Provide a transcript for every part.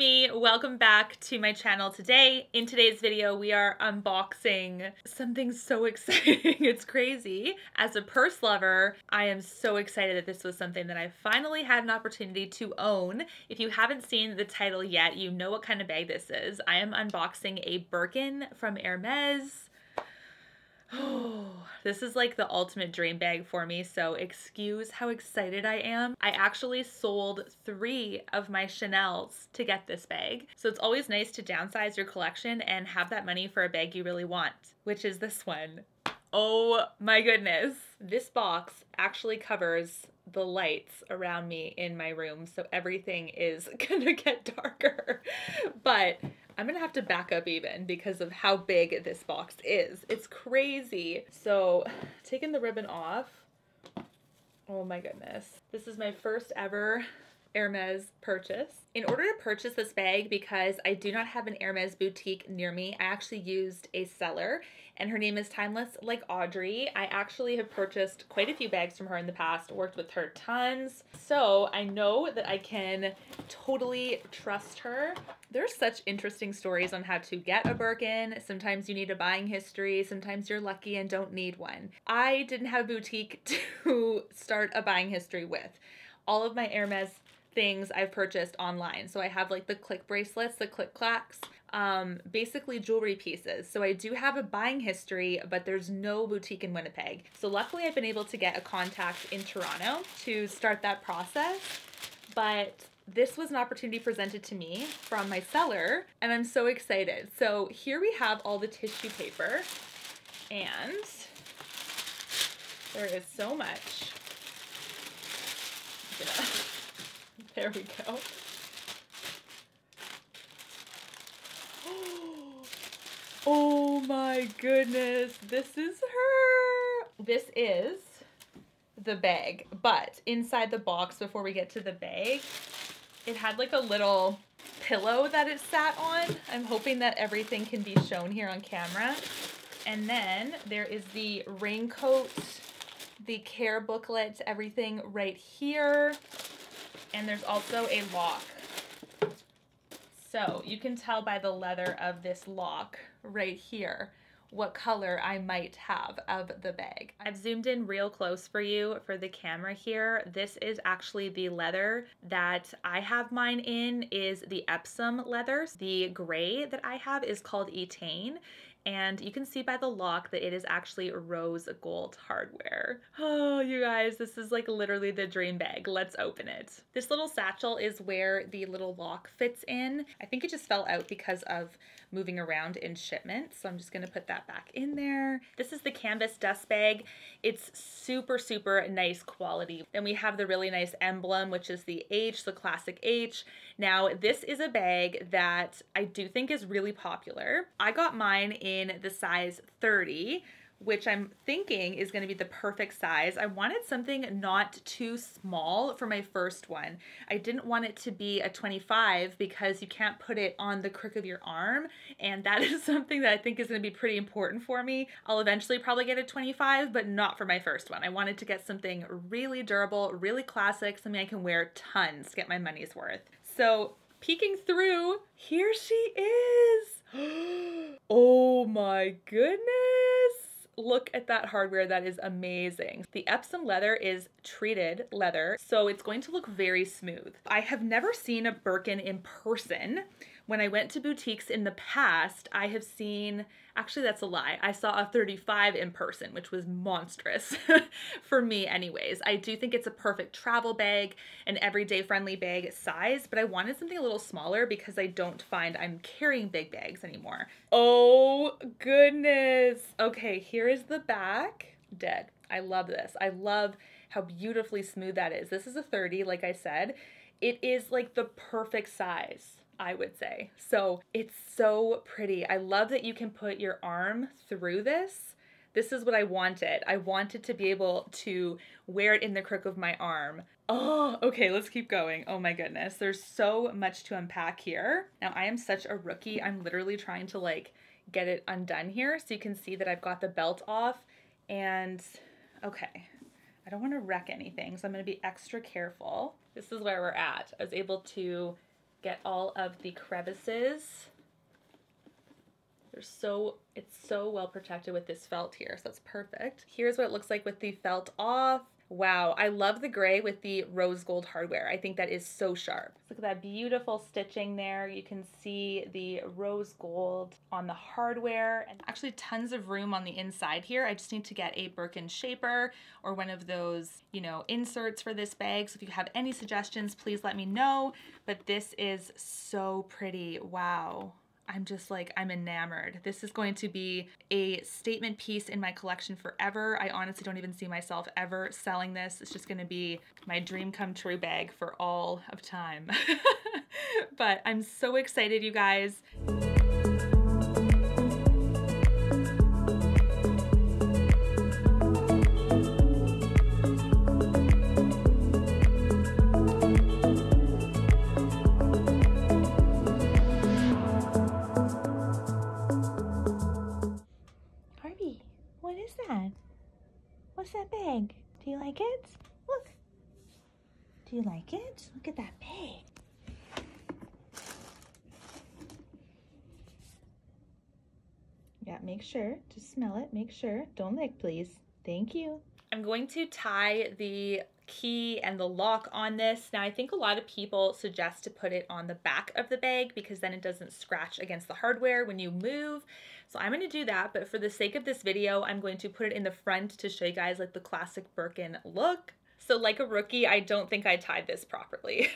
me, welcome back to my channel today. In today's video, we are unboxing something so exciting. It's crazy. As a purse lover, I am so excited that this was something that I finally had an opportunity to own. If you haven't seen the title yet, you know what kind of bag this is. I am unboxing a Birkin from Hermes. Oh, this is like the ultimate dream bag for me, so excuse how excited I am. I actually sold 3 of my Chanels to get this bag, so it's always nice to downsize your collection and have that money for a bag you really want, which is this one. Oh my goodness. This box actually covers the lights around me in my room, so everything is gonna get darker, but I'm gonna have to back up even because of how big this box is. It's crazy. So, taking the ribbon off. Oh my goodness. This is my first ever Hermes purchase. In order to purchase this bag, because I do not have an Hermes boutique near me, I actually used a seller, and her name is Timeless Like Audrey. I actually have purchased quite a few bags from her in the past, worked with her tons, so I know that I can totally trust her. There's such interesting stories on how to get a Birkin. Sometimes you need a buying history, sometimes you're lucky and don't need one. I didn't have a boutique to start a buying history with. All of my Hermes things I've purchased online. So I have like the click bracelets, the click clacks, basically jewelry pieces. So I do have a buying history, but there's no boutique in Winnipeg. So luckily I've been able to get a contact in Toronto to start that process. But this was an opportunity presented to me from my seller, and I'm so excited. So here we have all the tissue paper, and there is so much. There we go. Oh my goodness, this is her. This is the bag, but inside the box, before we get to the bag, it had like a little pillow that it sat on. I'm hoping that everything can be shown here on camera. And then there is the raincoat, the care booklet, everything right here. And there's also a lock. So you can tell by the leather of this lock right here what color I might have of the bag. I've zoomed in real close for you for the camera here. This is actually the leather that I have mine in, is the Epsom leather. The gray that I have is called Etain. And you can see by the lock that it is actually rose gold hardware. Oh, you guys, this is like literally the dream bag. Let's open it. This little satchel is where the little lock fits in. I think it just fell out because of moving around in shipment, so I'm just gonna put that back in there. This is the canvas dust bag. It's super, super nice quality. Then we have the really nice emblem, which is the H, the classic H. Now, this is a bag that I do think is really popular. I got mine in the size 30, which I'm thinking is going to be the perfect size. I wanted something not too small for my first one. I didn't want it to be a 25 because you can't put it on the crook of your arm, and that is something that I think is going to be pretty important for me. I'll eventually probably get a 25, but not for my first one. I wanted to get something really durable, really classic, something I can wear tons, get my money's worth. So peeking through, here she is. Oh my goodness. Look at that hardware, that is amazing. The Epsom leather is treated leather, so it's going to look very smooth. I have never seen a Birkin in person. When I went to boutiques in the past, I have seen, actually that's a lie, I saw a 35 in person, which was monstrous for me anyways. I do think it's a perfect travel bag, an everyday friendly bag size, but I wanted something a little smaller because I don't find I'm carrying big bags anymore. Oh goodness. Okay, here is the back. Dead. I love this. I love how beautifully smooth that is. This is a 30, like I said. It is like the perfect size, I would say. So it's so pretty. I love that you can put your arm through this. This is what I wanted. I wanted to be able to wear it in the crook of my arm. Oh, okay, let's keep going. Oh my goodness. There's so much to unpack here. Now I am such a rookie. I'm literally trying to like get it undone here. So you can see that I've got the belt off, and okay, I don't want to wreck anything. So I'm going to be extra careful. This is where we're at. I was able to get all of the crevices. It's so well protected with this felt here, so that's perfect. Here's what it looks like with the felt off. Wow, I love the gray with the rose gold hardware. I think that is so sharp. Look at that beautiful stitching there. You can see the rose gold on the hardware, and actually tons of room on the inside here. I just need to get a Birkin shaper or one of those, you know, inserts for this bag. So if you have any suggestions, please let me know. But this is so pretty. Wow. I'm just like, I'm enamored. This is going to be a statement piece in my collection forever. I honestly don't even see myself ever selling this. It's just gonna be my dream come true bag for all of time. But I'm so excited, you guys. What's that bag? Do you like it? Look. Do you like it? Look at that bag. Yeah, make sure to smell it. Make sure. Don't lick, please. Thank you. I'm going to tie the key and the lock on this. Now, I think a lot of people suggest to put it on the back of the bag because then it doesn't scratch against the hardware when you move. So I'm going to do that, but for the sake of this video, I'm going to put it in the front to show you guys like the classic Birkin look. So like a rookie, I don't think I tied this properly.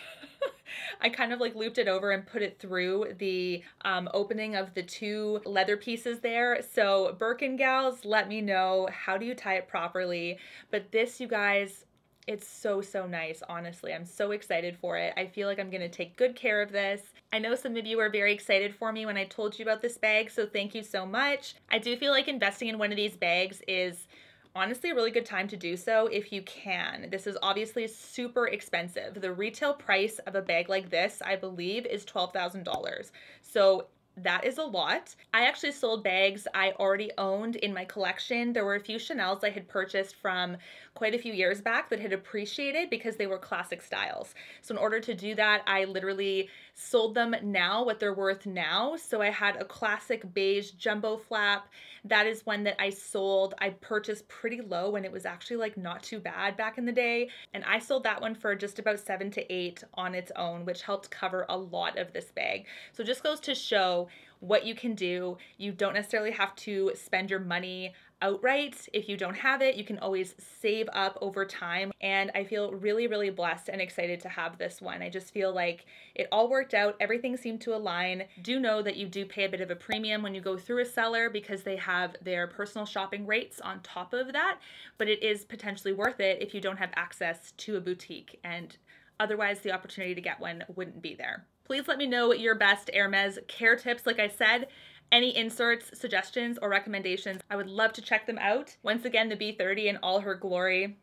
I kind of like looped it over and put it through the opening of the two leather pieces there. So Birkin gals, let me know, how do you tie it properly? But this, you guys, it's so nice, honestly. I'm so excited for it. I feel like I'm gonna take good care of this. I know some of you were very excited for me when I told you about this bag, so thank you so much. I do feel like investing in one of these bags is honestly a really good time to do so if you can. This is obviously super expensive. The retail price of a bag like this, I believe, is $12,000. So that is a lot. I actually sold bags I already owned in my collection. There were a few Chanels I had purchased from quite a few years back that had appreciated because they were classic styles. So in order to do that, I literally sold them now, what they're worth now. So I had a classic beige jumbo flap. That is one that I sold. I purchased pretty low when it was actually like not too bad back in the day. And I sold that one for just about 7 to 8 on its own, which helped cover a lot of this bag. So it just goes to show what you can do. You don't necessarily have to spend your money outright. If you don't have it, you can always save up over time. And I feel really blessed and excited to have this one. I just feel like it all worked out. Everything seemed to align. Do know that you do pay a bit of a premium when you go through a seller because they have their personal shopping rates on top of that, but it is potentially worth it if you don't have access to a boutique, and otherwise the opportunity to get one wouldn't be there. Please let me know your best Hermes care tips. Like I said, any inserts, suggestions, or recommendations, I would love to check them out. Once again, the B30 in all her glory.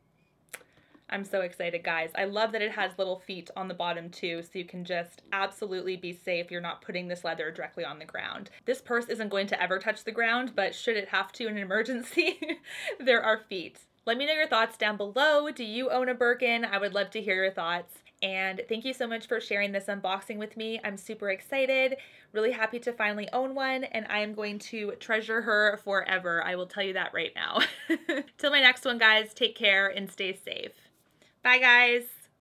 I'm so excited, guys. I love that it has little feet on the bottom too, so you can just absolutely be safe. You're not putting this leather directly on the ground. This purse isn't going to ever touch the ground, but should it have to in an emergency, there are feet. Let me know your thoughts down below. Do you own a Birkin? I would love to hear your thoughts. And thank you so much for sharing this unboxing with me. I'm super excited, really happy to finally own one, and I am going to treasure her forever. I will tell you that right now. Till my next one, guys, take care and stay safe. Bye, guys.